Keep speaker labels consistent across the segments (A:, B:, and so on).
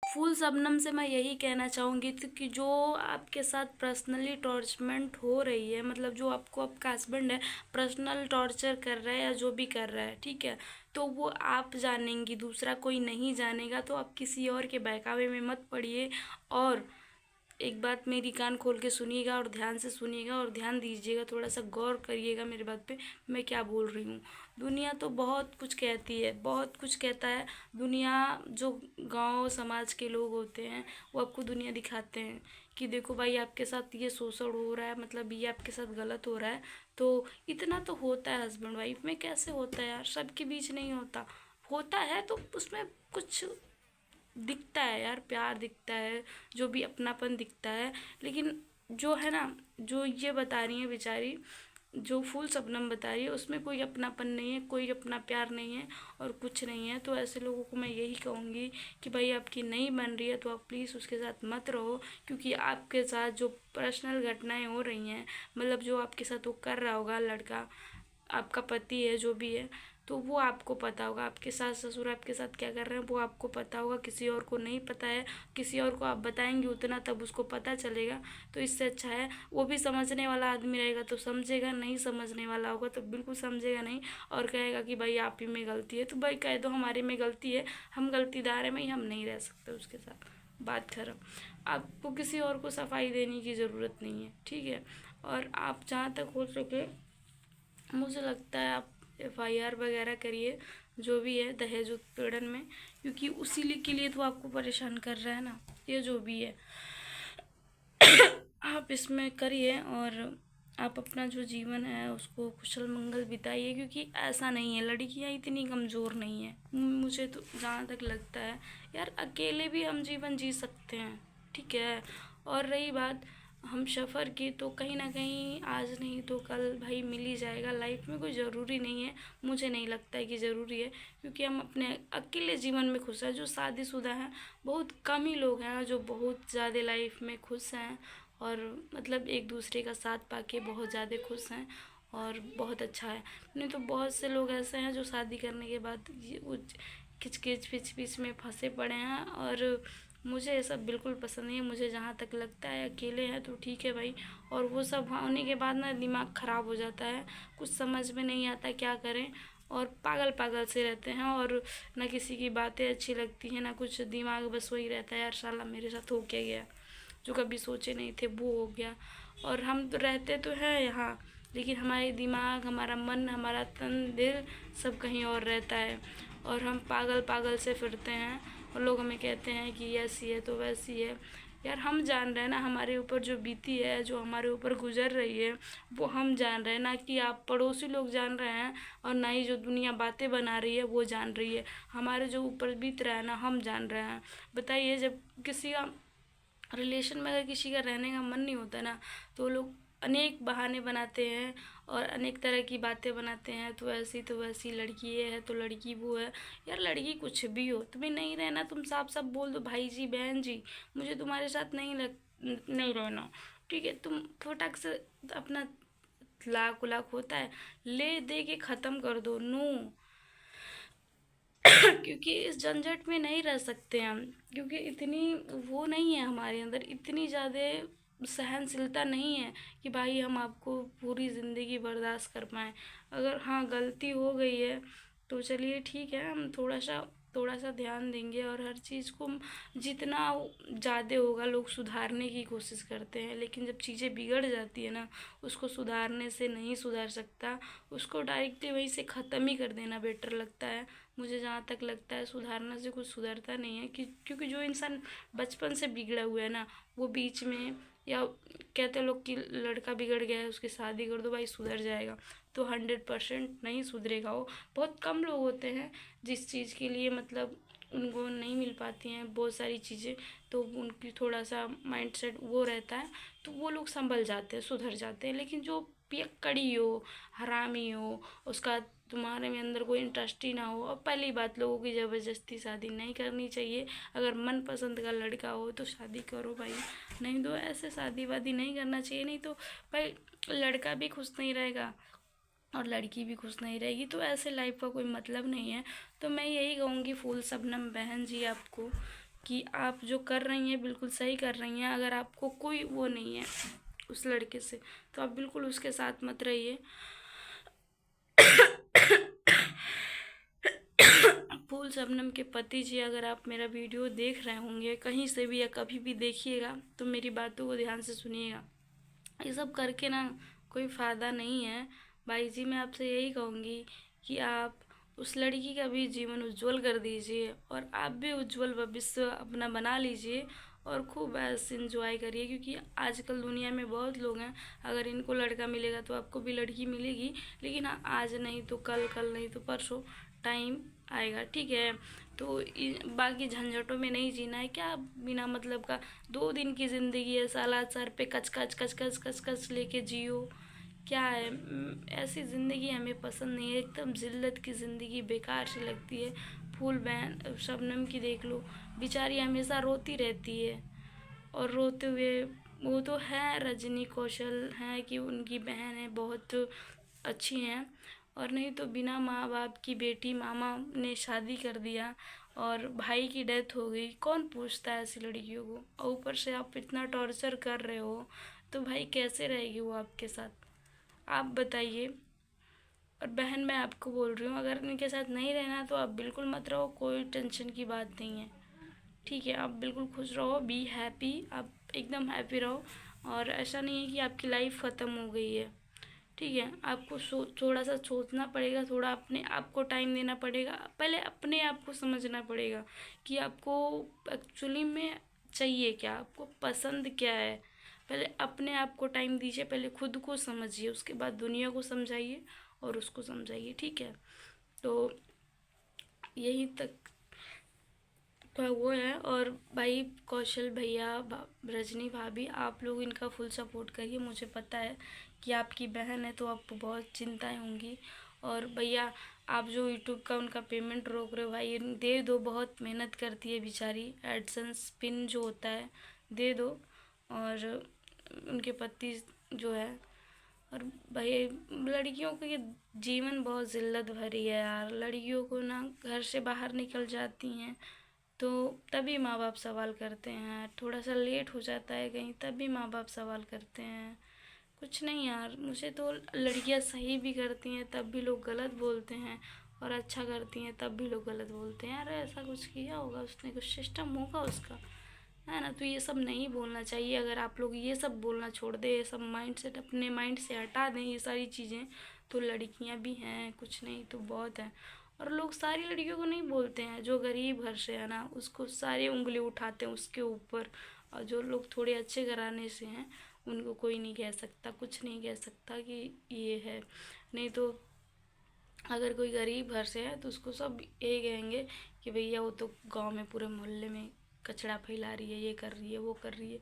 A: फूल शबनम से मैं यही कहना चाहूँगी कि जो आपके साथ पर्सनली टॉर्चमेंट हो रही है, मतलब जो आपको आपका हस्बैंड है पर्सनल टॉर्चर कर रहा है या जो भी कर रहा है, ठीक है, तो वो आप जानेंगी, दूसरा कोई नहीं जानेगा। तो आप किसी और के बहकावे में मत पड़िए। और एक बात मेरी कान खोल के सुनिएगा और ध्यान से सुनिएगा और ध्यान दीजिएगा, थोड़ा सा गौर करिएगा मेरी बात पे मैं क्या बोल रही हूँ। दुनिया तो बहुत कुछ कहती है, बहुत कुछ कहता है दुनिया। जो गांव समाज के लोग होते हैं वो आपको दुनिया दिखाते हैं कि देखो भाई आपके साथ ये शोषण हो रहा है, मतलब ये आपके साथ गलत हो रहा है। तो इतना तो होता है हस्बैंड वाइफ में, कैसे होता है यार, सबके बीच नहीं होता। होता है तो उसमें कुछ दिखता है यार, प्यार दिखता है, जो भी अपनापन दिखता है। लेकिन जो है ना, जो ये बता रही है बेचारी, जो फूल शबनम बता रही है उसमें कोई अपनापन नहीं है, कोई अपना प्यार नहीं है और कुछ नहीं है। तो ऐसे लोगों को मैं यही कहूँगी कि भाई आपकी नहीं बन रही है तो आप प्लीज़ उसके साथ मत रहो। क्योंकि आपके साथ जो पर्सनल घटनाएं हो रही हैं, मतलब जो आपके साथ वो कर रहा होगा लड़का, आपका पति है जो भी है, तो वो आपको पता होगा, आपके सास ससुर आपके साथ क्या कर रहे हैं वो आपको पता होगा, किसी और को नहीं पता है। किसी और को आप बताएंगे उतना तब उसको पता चलेगा। तो इससे अच्छा है वो भी समझने वाला आदमी रहेगा तो समझेगा, नहीं समझने वाला होगा तो बिल्कुल समझेगा नहीं और कहेगा कि भाई आप ही में गलती है। तो भाई कह दो हमारे में गलती है, हम गलतीदार हैं भाई, हम नहीं रह सकते उसके साथ, बात खत्म। आपको किसी और को सफाई देने की ज़रूरत नहीं है, ठीक है। और आप जहाँ तक हो सके मुझे लगता है आप एफआईआर वगैरह करिए, जो भी है दहेज उत्पीड़न में, क्योंकि उसी के लिए तो आपको परेशान कर रहा है ना, ये जो भी है आप इसमें करिए। और आप अपना जो जीवन है उसको कुशल मंगल बिताइए, क्योंकि ऐसा नहीं है, लड़कियां इतनी कमज़ोर नहीं है। मुझे तो जहाँ तक लगता है यार अकेले भी हम जीवन जी सकते हैं, ठीक है। और रही बात हम सफ़र की, तो कहीं ना कहीं आज नहीं तो कल भाई मिल ही जाएगा। लाइफ में कोई ज़रूरी नहीं है, मुझे नहीं लगता है कि ज़रूरी है, क्योंकि हम अपने अकेले जीवन में खुश हैं। जो शादीशुदा हैं बहुत कम ही लोग हैं जो बहुत ज़्यादा लाइफ में खुश हैं और मतलब एक दूसरे का साथ पाके बहुत ज़्यादा खुश हैं और बहुत अच्छा है। नहीं तो बहुत से लोग ऐसे हैं जो शादी करने के बाद ये खिचकिच पिच में फंसे पड़े हैं। और मुझे ये सब बिल्कुल पसंद नहीं है। मुझे जहाँ तक लगता है अकेले हैं तो ठीक है भाई। और वो सब होने के बाद ना दिमाग ख़राब हो जाता है, कुछ समझ में नहीं आता क्या करें और पागल पागल से रहते हैं और ना किसी की बातें अच्छी लगती हैं ना कुछ, दिमाग बस वही रहता है यार साला मेरे साथ हो क्या गया, जो कभी सोचे नहीं थे वो हो गया। और हम तो रहते तो हैं यहाँ, लेकिन हमारे दिमाग, हमारा मन, हमारा तन दिल सब कहीं और रहता है और हम पागल पागल से फिरते हैं और लोग हमें कहते हैं कि ऐसी है तो वैसी है। यार हम जान रहे हैं ना हमारे ऊपर जो बीती है, जो हमारे ऊपर गुजर रही है वो हम जान रहे हैं, ना कि आप पड़ोसी लोग जान रहे हैं और ना ही जो दुनिया बातें बना रही है वो जान रही है। हमारे जो ऊपर बीत रहा है ना हम जान रहे हैं। बताइए जब किसी का रिलेशन में अगर किसी का रहने का मन नहीं होता ना तो लोग अनेक बहाने बनाते हैं और अनेक तरह की बातें बनाते हैं, तो वैसी लड़की ये है तो लड़की वो है। यार लड़की कुछ भी हो, तुम्हें नहीं रहना तुम साफ साफ बोल दो भाई जी बहन जी मुझे तुम्हारे साथ नहीं रहना, ठीक है। तुम फटाक से अपना तलाक उलाक होता है ले दे के ख़त्म कर दो, नो। क्योंकि इस झंझट में नहीं रह सकते हम, क्योंकि इतनी वो नहीं है हमारे अंदर, इतनी ज़्यादा सहनशीलता नहीं है कि भाई हम आपको पूरी ज़िंदगी बर्दाश्त कर पाएँ। अगर हाँ गलती हो गई है तो चलिए ठीक है, हम थोड़ा सा ध्यान देंगे और हर चीज़ को जितना ज़्यादा होगा लोग सुधारने की कोशिश करते हैं, लेकिन जब चीज़ें बिगड़ जाती है ना उसको सुधारने से नहीं सुधार सकता, उसको डायरेक्टली वहीं से ख़त्म ही कर देना बेटर लगता है। मुझे जहाँ तक लगता है सुधारने से कुछ सुधरता नहीं है कि क्योंकि जो इंसान बचपन से बिगड़ा हुआ है ना वो बीच में, या कहते लोग कि लड़का बिगड़ गया है उसकी शादी कर दो भाई सुधर जाएगा, तो 100% नहीं सुधरेगा। वो बहुत कम लोग होते हैं जिस चीज़ के लिए मतलब उनको नहीं मिल पाती हैं बहुत सारी चीज़ें, तो उनकी थोड़ा सा माइंड सेट वो रहता है तो वो लोग संभल जाते हैं, सुधर जाते हैं। लेकिन जो पियक्कड़ी हो, हरामी हो, उसका तुम्हारे में अंदर कोई इंटरेस्ट ही ना हो। और पहली बात लोगों की ज़बरदस्ती शादी नहीं करनी चाहिए। अगर मन पसंद का लड़का हो तो शादी करो भाई, नहीं तो ऐसे शादी वादी नहीं करना चाहिए। नहीं तो भाई लड़का भी खुश नहीं रहेगा और लड़की भी खुश नहीं रहेगी, तो ऐसे लाइफ का कोई मतलब नहीं है। तो मैं यही कहूँगी फूल शबनम बहन जी आपको कि आप जो कर रही हैं बिल्कुल सही कर रही हैं। अगर आपको कोई वो नहीं है उस लड़के से, तो आप बिल्कुल उसके साथ मत रहिए। फूल शबनम के पति जी, अगर आप मेरा वीडियो देख रहे होंगे कहीं से भी या कभी भी देखिएगा, तो मेरी बातों को ध्यान से सुनिएगा। ये सब करके ना कोई फ़ायदा नहीं है। भाई जी, मैं आपसे यही कहूँगी कि आप उस लड़की का भी जीवन उज्जवल कर दीजिए और आप भी उज्जवल भविष्य अपना बना लीजिए और खूब ऐसे इंजॉय करिए, क्योंकि आजकल दुनिया में बहुत लोग हैं। अगर इनको लड़का मिलेगा तो आपको भी लड़की मिलेगी, लेकिन हाँ, आज नहीं तो कल, कल नहीं तो परसों टाइम आएगा, ठीक है। तो बाकी झंझटों में नहीं जीना है। क्या बिना मतलब का 2 दिन की ज़िंदगी है, साला सर पे कच कच कच कच कच कच लेके जियो। क्या है, ऐसी ज़िंदगी हमें पसंद नहीं है। एकदम जिल्लत की ज़िंदगी बेकार सी लगती है। फूल बहन शबनम की देख लो, बेचारी हमेशा रोती रहती है और रोते हुए, वो तो है रजनी कौशल है कि उनकी बहन है, बहुत अच्छी हैं, और नहीं तो बिना माँ बाप की बेटी मामा ने शादी कर दिया और भाई की डेथ हो गई। कौन पूछता है ऐसी लड़कियों को? और ऊपर से आप इतना टॉर्चर कर रहे हो, तो भाई कैसे रहेगी वो आपके साथ, आप बताइए। और बहन, मैं आपको बोल रही हूँ, अगर इनके साथ नहीं रहना तो आप बिल्कुल मत रहो, कोई टेंशन की बात नहीं है, ठीक है। आप बिल्कुल खुश रहो, बी हैप्पी, आप एकदम हैप्पी रहो। और ऐसा नहीं है कि आपकी लाइफ ख़त्म हो गई है, ठीक है। आपको थोड़ा सा सोचना पड़ेगा, थोड़ा अपने आप को टाइम देना पड़ेगा, पहले अपने आप को समझना पड़ेगा कि आपको एक्चुअली में चाहिए क्या, आपको पसंद क्या है। पहले अपने आप को टाइम दीजिए, पहले खुद को समझिए, उसके बाद दुनिया को समझाइए और उसको समझाइए, ठीक है। तो यही तक तो वो है। और भाई कौशल भैया, रजनी भाभी, आप लोग इनका फुल सपोर्ट करिए। मुझे पता है कि आपकी बहन है तो आपको बहुत चिंताएं होंगी। और भैया, आप जो यूट्यूब का उनका पेमेंट रोक रहे हो, भाई दे दो, बहुत मेहनत करती है बेचारी। एडसेंस पिन जो होता है दे दो। और उनके पति जो है, और भाई लड़कियों का ये जीवन बहुत जिल्लत भरी है यार। लड़कियों को ना घर से बाहर निकल जाती हैं तो तभी माँ बाप सवाल करते हैं, थोड़ा सा लेट हो जाता है कहीं तभी माँ बाप सवाल करते हैं। कुछ नहीं यार, मुझे तो लड़कियां सही भी करती हैं तब भी लोग गलत बोलते हैं, और अच्छा करती हैं तब भी लोग गलत बोलते हैं। यार ऐसा कुछ किया होगा उसने, कुछ सिस्टम होगा उसका, है ना। तो ये सब नहीं बोलना चाहिए। अगर आप लोग ये सब बोलना छोड़ दे, ये सब माइंड सेट अपने माइंड से हटा दें ये सारी चीज़ें, तो लड़कियां भी हैं, कुछ नहीं तो बहुत है। और लोग सारी लड़कियों को नहीं बोलते हैं, जो गरीब घर से है ना उसको सारी उंगली उठाते हैं उसके ऊपर, और जो लोग थोड़े अच्छे घराने से हैं उनको कोई नहीं कह सकता, कुछ नहीं कह सकता कि ये है। नहीं तो अगर कोई गरीब घर से है तो उसको सब ये कहेंगे कि भैया वो तो गांव में पूरे मोहल्ले में कचरा फैला रही है, ये कर रही है, वो कर रही है।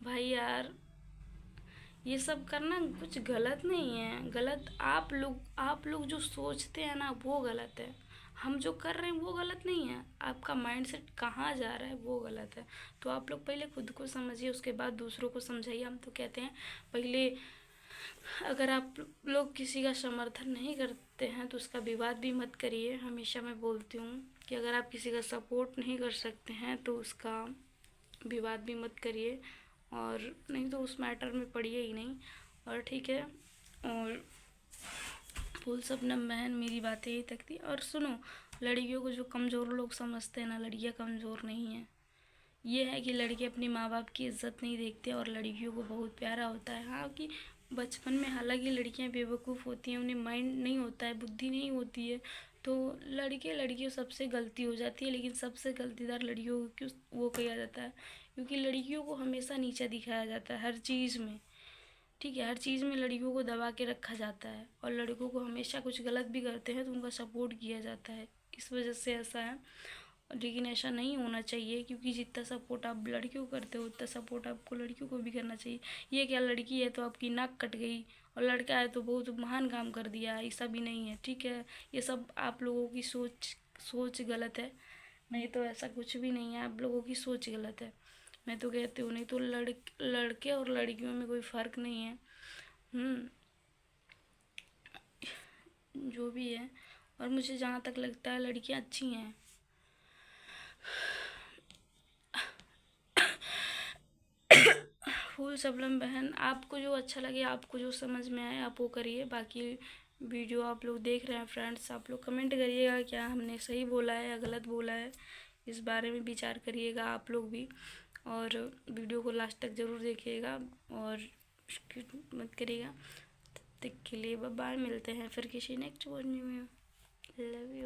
A: भाई यार, ये सब करना कुछ गलत नहीं है। गलत आप लोग जो सोचते हैं ना वो गलत है। हम जो कर रहे हैं वो गलत नहीं है, आपका माइंडसेट कहाँ जा रहा है वो गलत है। तो आप लोग पहले खुद को समझिए, उसके बाद दूसरों को समझाइए। हम तो कहते हैं पहले, अगर आप लोग किसी का समर्थन नहीं करते हैं तो उसका विवाद भी मत करिए। हमेशा मैं बोलती हूँ कि अगर आप किसी का सपोर्ट नहीं कर सकते हैं तो उसका विवाद भी मत करिए, और नहीं तो उस मैटर में पड़िए ही नहीं, और ठीक है। और फूल शबनम बहन, मेरी बातें यही तक थी। और सुनो, लड़कियों को जो कमज़ोर लोग समझते हैं ना, लड़कियाँ कमज़ोर नहीं हैं। ये है कि लड़के अपने माँ बाप की इज्जत नहीं देखते और लड़कियों को बहुत प्यारा होता है। हाँ कि बचपन में हालांकि लड़कियां बेवकूफ़ होती हैं, उन्हें माइंड नहीं होता है, बुद्धि नहीं होती है, तो लड़के लड़कियों सबसे गलती हो जाती है, लेकिन सबसे गलतीदार लड़कियों को क्यों वो किया जाता है, क्योंकि लड़कियों को हमेशा नीचा दिखाया जाता है हर चीज़ में, ठीक है। हर चीज़ में लड़कियों को दबा के रखा जाता है, और लड़कों को हमेशा कुछ गलत भी करते हैं तो उनका सपोर्ट किया जाता है, इस वजह से ऐसा है। लेकिन ऐसा नहीं होना चाहिए, क्योंकि जितना सपोर्ट आप लड़कियों को करते हो उतना सपोर्ट आपको लड़कियों को भी करना चाहिए। ये क्या, लड़की है तो आपकी नाक कट गई और लड़का है तो बहुत महान काम कर दिया, ऐसा भी नहीं है, ठीक है। ये सब आप लोगों की सोच सोच गलत है, नहीं तो ऐसा कुछ भी नहीं है, आप लोगों की सोच गलत है। मैं तो कहती हूँ, नहीं तो लड़के और लड़कियों में कोई फ़र्क नहीं है। जो भी है। और मुझे जहाँ तक लगता है लड़कियाँ अच्छी हैं। शबनम बहन, आपको जो अच्छा लगे, आपको जो समझ में आए आप वो करिए। बाकी वीडियो आप लोग देख रहे हैं फ्रेंड्स, आप लोग कमेंट करिएगा क्या हमने सही बोला है या गलत बोला है, इस बारे में विचार करिएगा आप लोग भी। और वीडियो को लास्ट तक ज़रूर देखिएगा और skip मत करिएगा। तब तक के लिए बाय बाय, मिलते हैं फिर किसी नेक्स्ट वीडियो में। Love you.